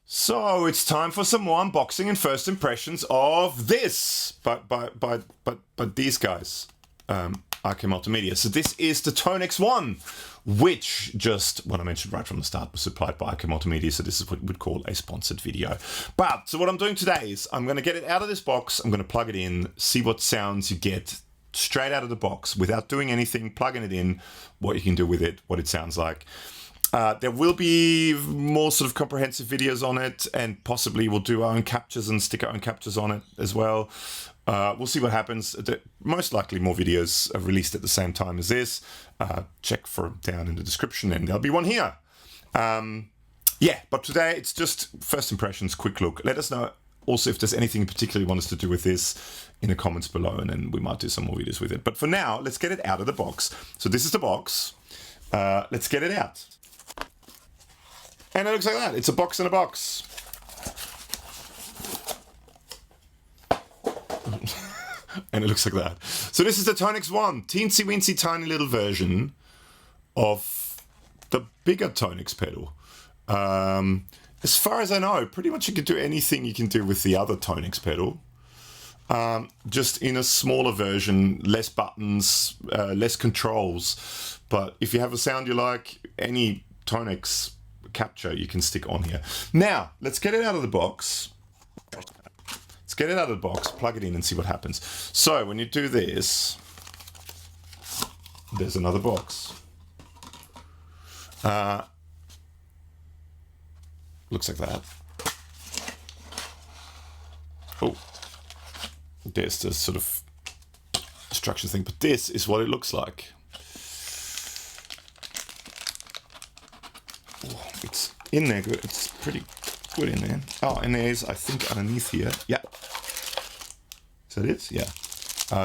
So it's time for some more unboxing and first impressions of this, but these guys, Arcade Multimedia. So this is the ToneX ONE, which just, what I mentioned right from the start, was supplied by Arcade Multimedia. So this is what we'd call a sponsored video. But so what I'm doing today is I'm going to get it out of this box. I'm going to plug it in, see what sounds you get straight out of the box without doing anything, plugging it in, what you can do with it, what it sounds like. There will be more sort of comprehensive videos on it, and possibly we'll do our own captures and stick our own captures on it as well. We'll see what happens. Most likely more videos are released at the same time as this. Check for down in the description and there'll be one here. Yeah, but today it's just first impressions, quick look. Let us know also if there's anything in particular you want us to do with this in the comments below, and then we might do some more videos with it. But for now, let's get it out of the box. So this is the box. Let's get it out. And it looks like that. It's a box in a box. And it looks like that. So this is the ToneX ONE, teensy weensy tiny little version of the bigger ToneX pedal. As far as I know, pretty much you can do anything you can do with the other ToneX pedal. Just in a smaller version, less buttons, less controls. But if you have a sound you like, any ToneX capture you can stick on here. Now, let's get it out of the box. Let's get it out of the box, plug it in and see what happens. So when you do this, there's another box. Looks like that. Oh, there's the sort of structure thing, but this is what it looks like. Oh, it's in there good. It's pretty good in there. Oh, and there's, I think, underneath here. Yeah. Is that it? Yeah.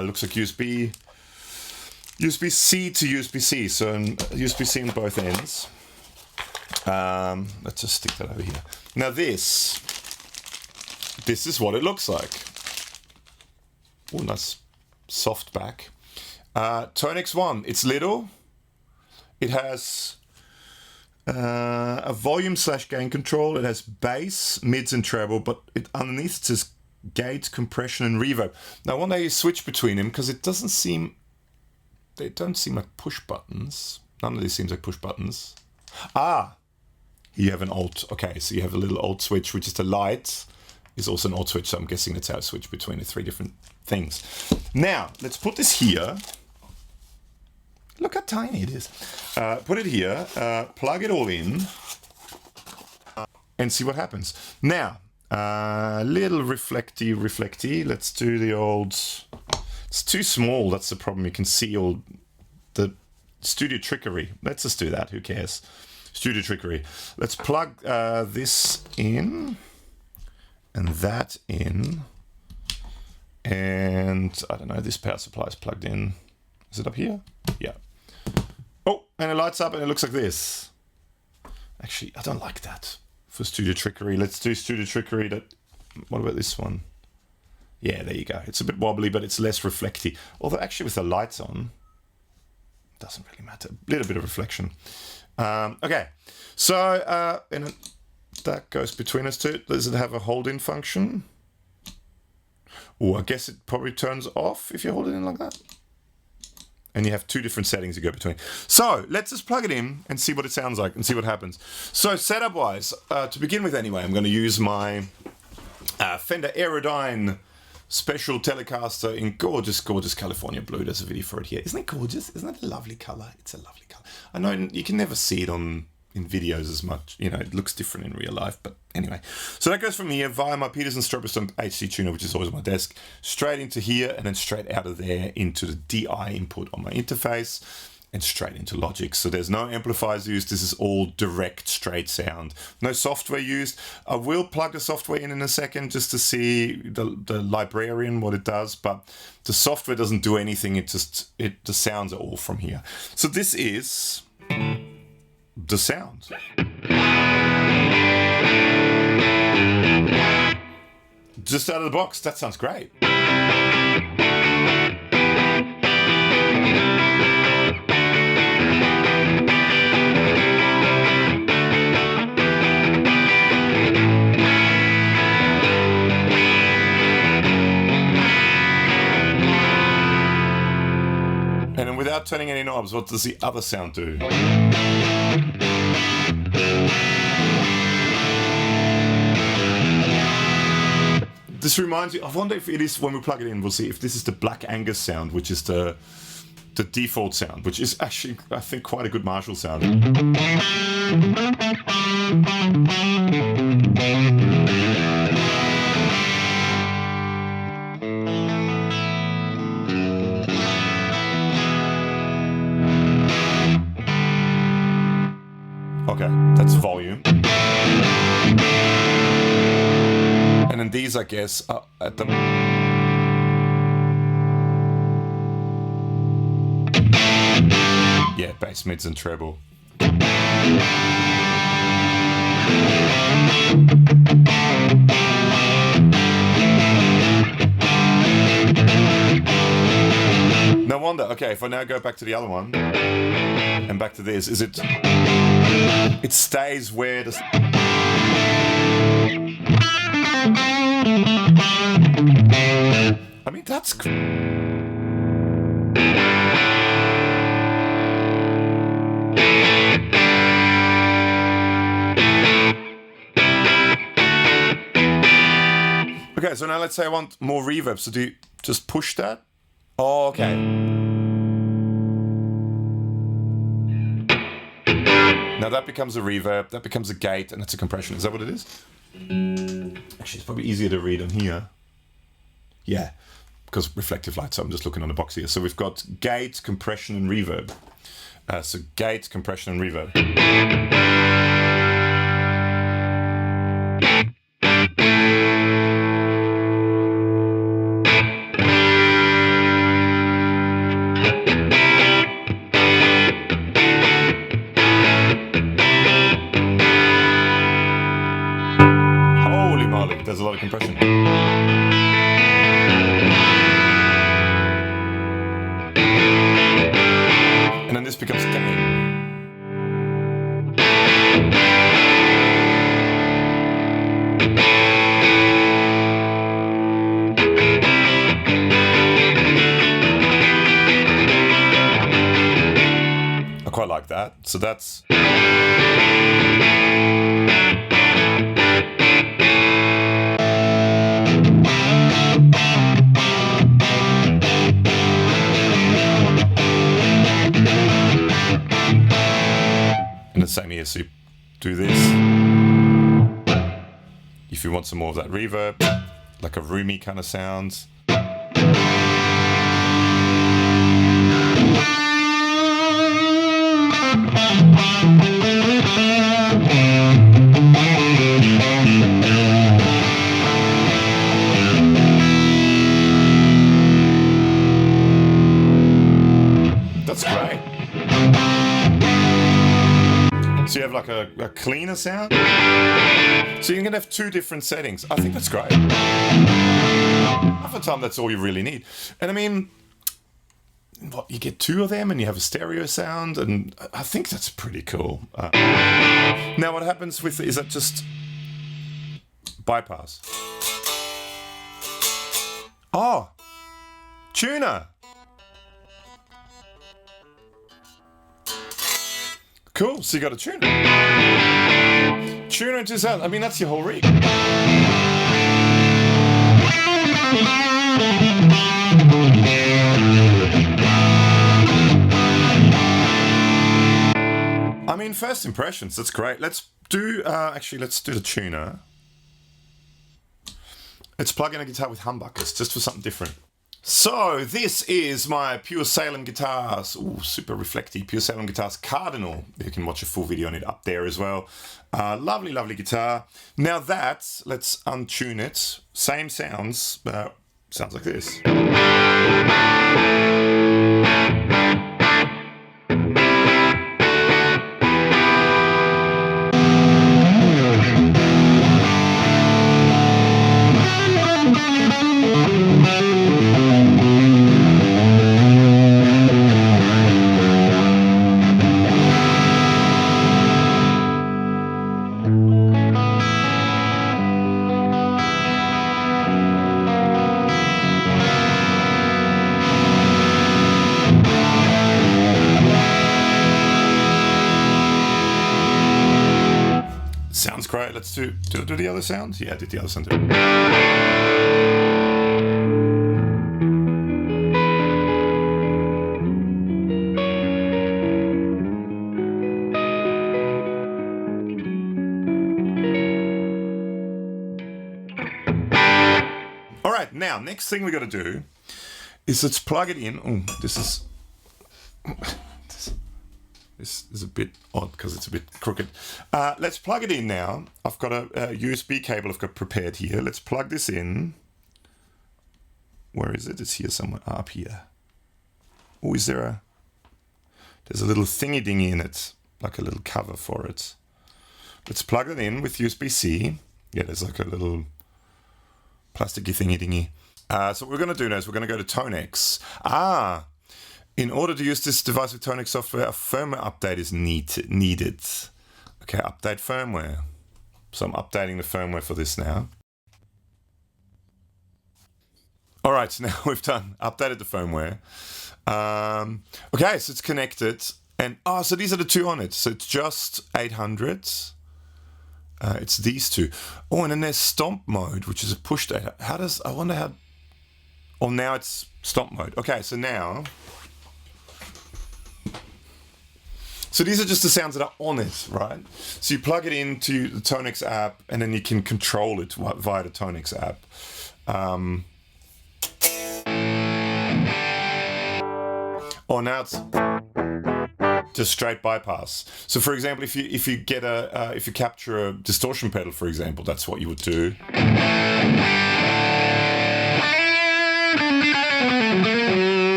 Looks like USB-C to USB-C. So USB-C on both ends. Let's just stick that over here. Now this is what it looks like. Oh, nice soft back. ToneX ONE. It's little. It has a volume/gain control. It has bass, mids, and treble, but underneath it says gate, compression, and reverb. Now, I wonder how you switch between them, because it doesn't seem. They don't seem like push buttons. None of these seems like push buttons. Ah, you have an alt. Okay, so you have a little alt switch, which is the light. Is also an alt switch. So I'm guessing that's how I switch between the three different things. Now, let's put this here. Look how tiny it is. Put it here, plug it all in, and see what happens. Now, little reflecty. Let's do the old... It's too small, that's the problem. You can see all the studio trickery. Let's just do that, who cares? Studio trickery. Let's plug this in, and that in. And, I don't know, this power supply is plugged in. Is it up here? Yeah. Oh, and it lights up and it looks like this. Actually, I don't like that for studio trickery. Let's do studio trickery. What about this one? Yeah, there you go. It's a bit wobbly, but it's less reflecty. Although actually with the lights on, it doesn't really matter. A little bit of reflection. Okay, so and that goes between us two. Does it have a hold-in function? Oh, I guess it probably turns off if you hold it in like that. And you have two different settings you go between. So let's just plug it in and see what it sounds like and see what happens. So setup wise, to begin with anyway, I'm going to use my Fender Aerodyne Special Telecaster in gorgeous, gorgeous California blue. There's a video for it here. Isn't it gorgeous? Isn't it a lovely color? It's a lovely color. I know you can never see it in videos as much. You know, it looks different in real life, but anyway. So that goes from here via my Peterson Strobostomp HD tuner, which is always on my desk, straight into here, and then straight out of there into the DI input on my interface, and straight into Logic. So there's no amplifiers used. This is all direct, straight sound. No software used. I will plug the software in a second just to see the Librarian, what it does, but the software doesn't do anything. The sounds are all from here. So this is the sound. Just out of the box, that sounds great. turning any knobs, what does the other sound do? This reminds me, I wonder if it is, when we plug it in, we'll see if this is the Black Angus sound, which is the default sound, which is actually, I think, quite a good Marshall sound. Okay, that's volume. And then these, I guess, are at the... Yeah, bass, mids, and treble. No wonder. Okay, if I now go back to the other one and back to this, is it... It stays where the... I mean, that's cool. Okay, so now let's say I want more reverb, so do you just push that? Oh, okay. Now that becomes a reverb, that becomes a gate, and that's a compression. Is that what it is? Actually, it's probably easier to read on here. Yeah, because reflective light, so I'm just looking on the box here. So we've got gate, compression, and reverb. So gate, compression, and reverb. Holy moly, there's a lot of compression. And then this becomes gain. I quite like that. So that's... And the same here, so you do this. If you want some more of that reverb, like a roomy kind of sound. That's great. So you have like a cleaner sound. So you can have two different settings. I think that's great. Half the time that's all you really need. And I mean, what, you get two of them and you have a stereo sound, and I think that's pretty cool. Now what happens with, is that just bypass? Oh, tuner. Cool, so you got a tuner. Tuner into sound. I mean, that's your whole rig. I mean, first impressions, that's great. Let's do, actually, let's do the tuner. Let's plug in a guitar with humbuckers, just for something different. So, this is my PureSalem guitars. Ooh, super reflecty PureSalem guitars Cardinal. You can watch a full video on it up there as well. Lovely, lovely guitar. Now that, let's untune it. Same sounds, sounds like this. Sounds great. Let's do the other sound. Yeah, I did the other sound too. All right, now next thing we got to do is let's plug it in. Oh, this is a bit odd because it's a bit crooked. Let's plug it in now. I've got a USB cable I've got prepared here. Let's plug this in. Where is it? It's here somewhere. Up here. Oh, is there a... There's a little thingy dingy in it, like a little cover for it. Let's plug it in with USB-C. Yeah, there's like a little plasticky thingy dingy. So what we're going to do now is we're going to go to ToneX. In order to use this device with ToneX software, a firmware update is needed. Okay, update firmware. So I'm updating the firmware for this now. All right, so now we've updated the firmware. Okay, so it's connected. And, so these are the two on it. So it's just 800. It's these two. Oh, and then there's stomp mode, which is a push data. I wonder how... Oh, now it's stomp mode. Okay, so now... So these are just the sounds that are on it, right? So you plug it into the ToneX app, and then you can control it via the ToneX app. Oh, now it's just straight bypass. So, for example, if you get if you capture a distortion pedal, for example, that's what you would do.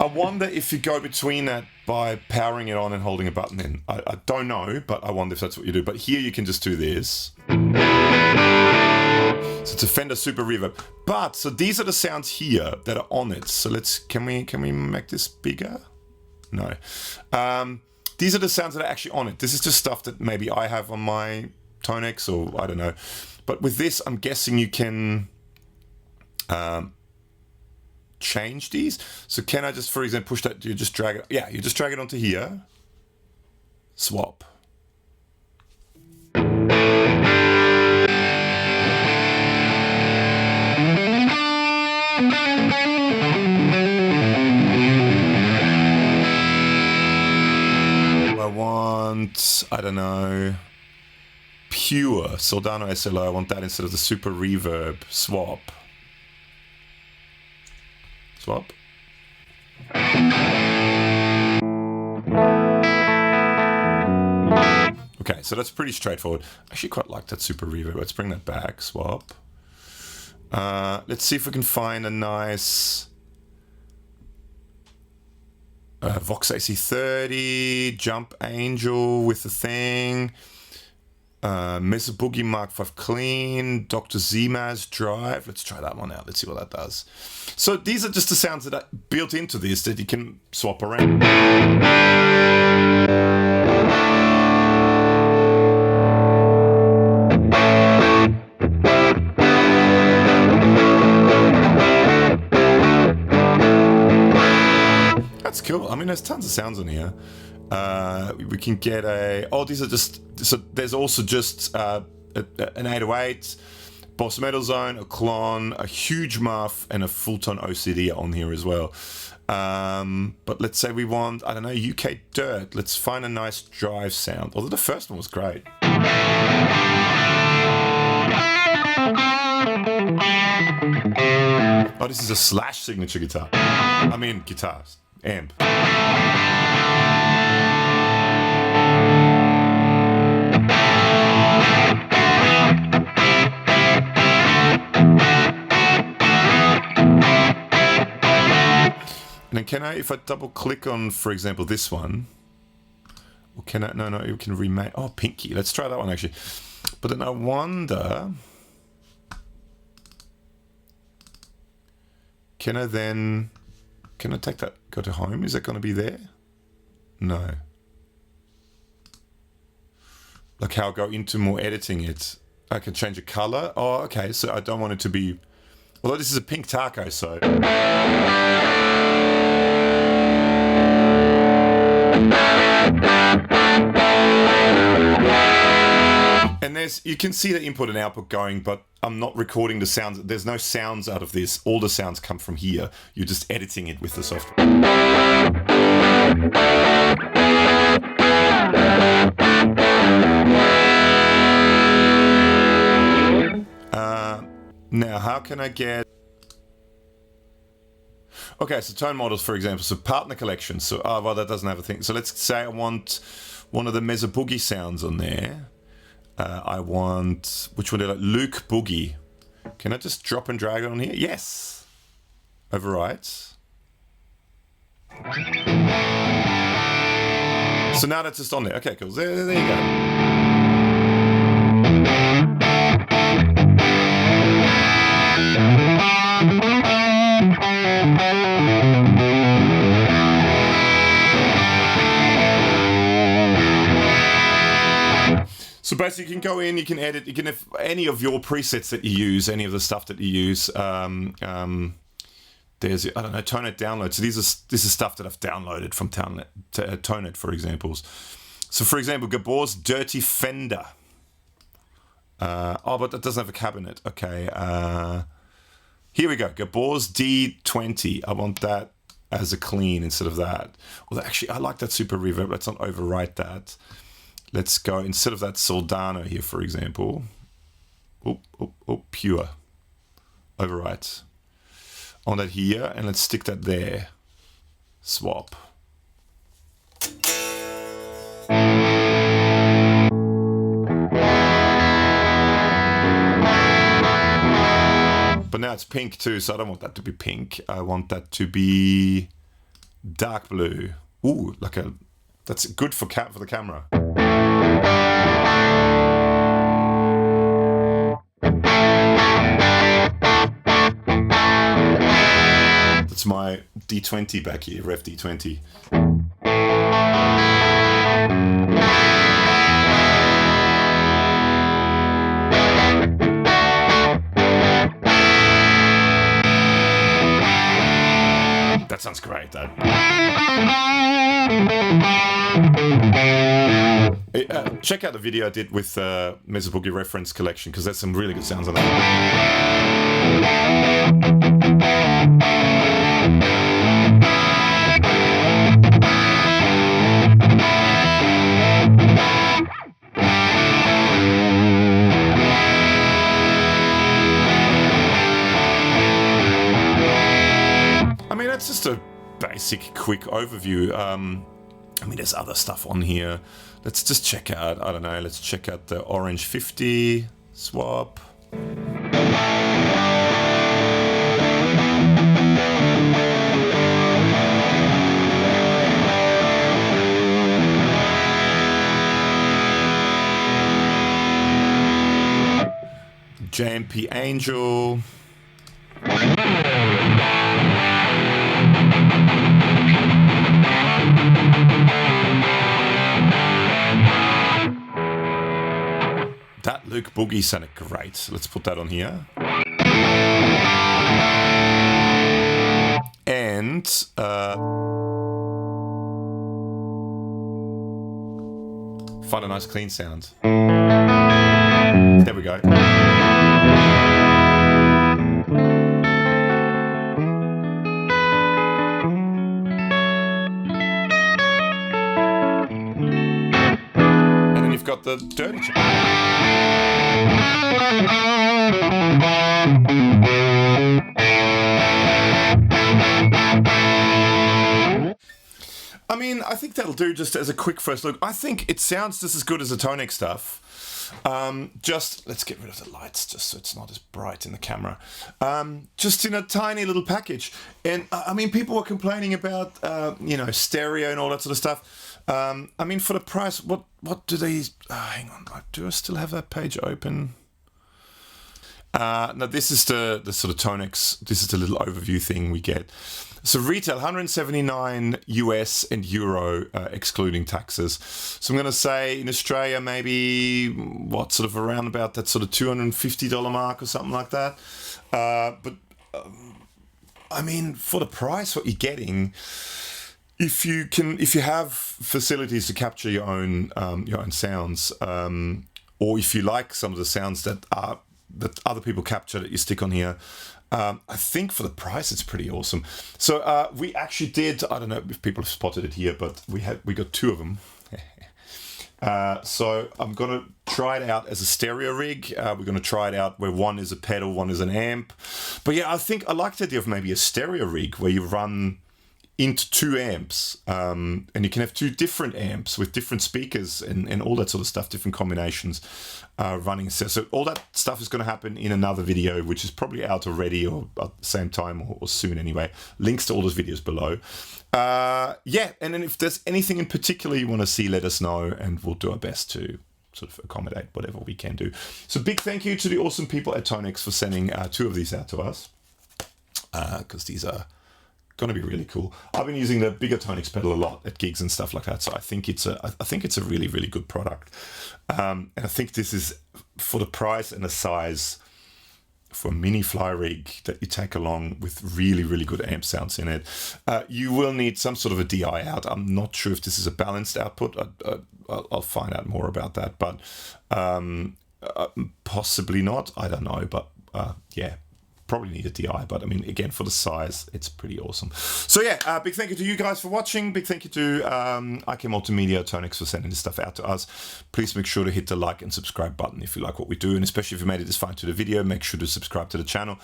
I wonder if you go between that by powering it on and holding a button in. I don't know, but I wonder if that's what you do. But here you can just do this. So it's a Fender Super Reverb. But, so these are the sounds here that are on it. So can we make this bigger? No. These are the sounds that are actually on it. This is just stuff that maybe I have on my ToneX, or I don't know. But with this, I'm guessing you can... change these. So can I just, for example, push that? You just drag it. Yeah, you just drag it onto here. Swap. I want, I don't know, pure Soldano SLO. I want that instead of the super reverb. Swap. Swap. Okay, so that's pretty straightforward. I actually quite like that super reverb. Let's bring that back. Swap. Let's see if we can find a nice Vox AC30, Jump Angel with the thing. Mesa Boogie Mark 5 clean, Dr. Zmaz Drive. Let's try that one out. Let's see what that does. So these are just the sounds that are built into this that you can swap around. That's cool. I mean, there's tons of sounds in here. We can get these are just, so there's also just an 808, Boss Metal Zone, a Klon, a huge muff, and a full-tone OCD on here as well. But let's say we want, I don't know, UK Dirt. Let's find a nice drive sound. Although the first one was great. Oh, this is a Slash signature guitar. I mean, guitars. Amp. And then can I, if I double click on, for example, this one, or can I, no, you can remake, oh, Pinky, let's try that one actually. But then I wonder, can I take that, go to home? Is that going to be there? No. Like how I go into more editing it. I can change a color. Oh, okay, so I don't want it to be Although this is a pink taco, so. And you can see the input and output going, but I'm not recording the sounds. There's no sounds out of this. All the sounds come from here. You're just editing it with the software. Now, how can I get... Okay, so tone models, for example. So partner collection. So, well, that doesn't have a thing. So let's say I want one of the Mezzo Boogie sounds on there. I want... Which one did I... Luke Boogie. Can I just drop and drag it on here? Yes. Overwrite. So now that's just on there. Okay, cool. There you go. So basically you can go in, you can edit, you can have any of your presets that you use, any of the stuff that you use. There's, I don't know, ToneNet download. So this is stuff that I've downloaded from ToneNet, for example. So for example, Gabor's Dirty Fender. Oh, but that doesn't have a cabinet. Okay. Here we go. Gabor's D20. I want that as a clean instead of that. Well, actually, I like that super reverb. Let's not overwrite that. Let's go, instead of that Soldano here, for example. Pure. Overwrite. On that here, and let's stick that there. Swap. But now it's pink too, so I don't want that to be pink. I want that to be dark blue. Ooh, that's good for the camera. That's my D20 back here, Rev D20. That sounds great, that. Check out the video I did with Mezzo Boogie reference collection, because there's some really good sounds on that. I mean, that's just a basic, quick overview. I mean, there's other stuff on here. Let's just check out, I don't know, let's check out the Orange 50 swap. JMP Angel. That Luke Boogie sounded great. Let's put that on here. And find a nice clean sound. There we go. And then you've got the dirty check. I mean, I think that'll do just as a quick first look. I think it sounds just as good as the ToneX stuff. Just, let's get rid of the lights just so it's not as bright in the camera. Just in a tiny little package. And I mean, people were complaining about, you know, stereo and all that sort of stuff. I mean, for the price, what do they, hang on, do I still have that page open? Now this is the sort of ToneX, this is the little overview thing we get. So retail, 179 US and Euro, excluding taxes. So I'm going to say in Australia, maybe, what, sort of around about that sort of $250 mark or something like that. But I mean, for the price, what you're getting, if you have facilities to capture your own sounds, or if you like some of the sounds that other people capture that you stick on here, I think for the price it's pretty awesome. So we actually did, I don't know if people have spotted it here, but we got 2 of them. So I'm gonna try it out as a stereo rig. We're gonna try it out where one is a pedal, one is an amp. But yeah, I think I like the idea of maybe a stereo rig where you run into 2 amps, and you can have 2 different amps with different speakers and all that sort of stuff, different combinations running. So all that stuff is going to happen in another video, which is probably out already or at the same time or soon anyway. Links to all those videos below. Yeah, and then if there's anything in particular you want to see, let us know, and we'll do our best to sort of accommodate whatever we can do. So big thank you to the awesome people at ToneX for sending 2 of these out to us, because these are going to be really cool. I've been using the bigger ToneX pedal a lot at gigs and stuff like that, so I think it's a really, really good product. And I think this is, for the price and the size, for a mini fly rig that you take along with really, really good amp sounds in it. You will need some sort of a DI out. I'm not sure if this is a balanced output. I'll find out more about that, but possibly not. I don't know, but yeah. Probably need a DI, but I mean, again, for the size, it's pretty awesome. So yeah, big thank you to you guys for watching. Big thank you to IK Multimedia, ToneX for sending this stuff out to us. Please make sure to hit the like and subscribe button if you like what we do, and especially if you made it this far into the video, make sure to subscribe to the channel.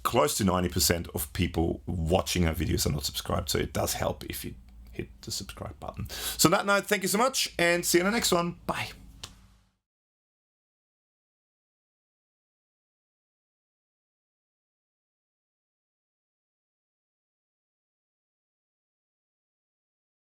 Close to 90% of people watching our videos are not subscribed, so it does help if you hit the subscribe button. So on that note, thank you so much, and see you in the next one. Bye.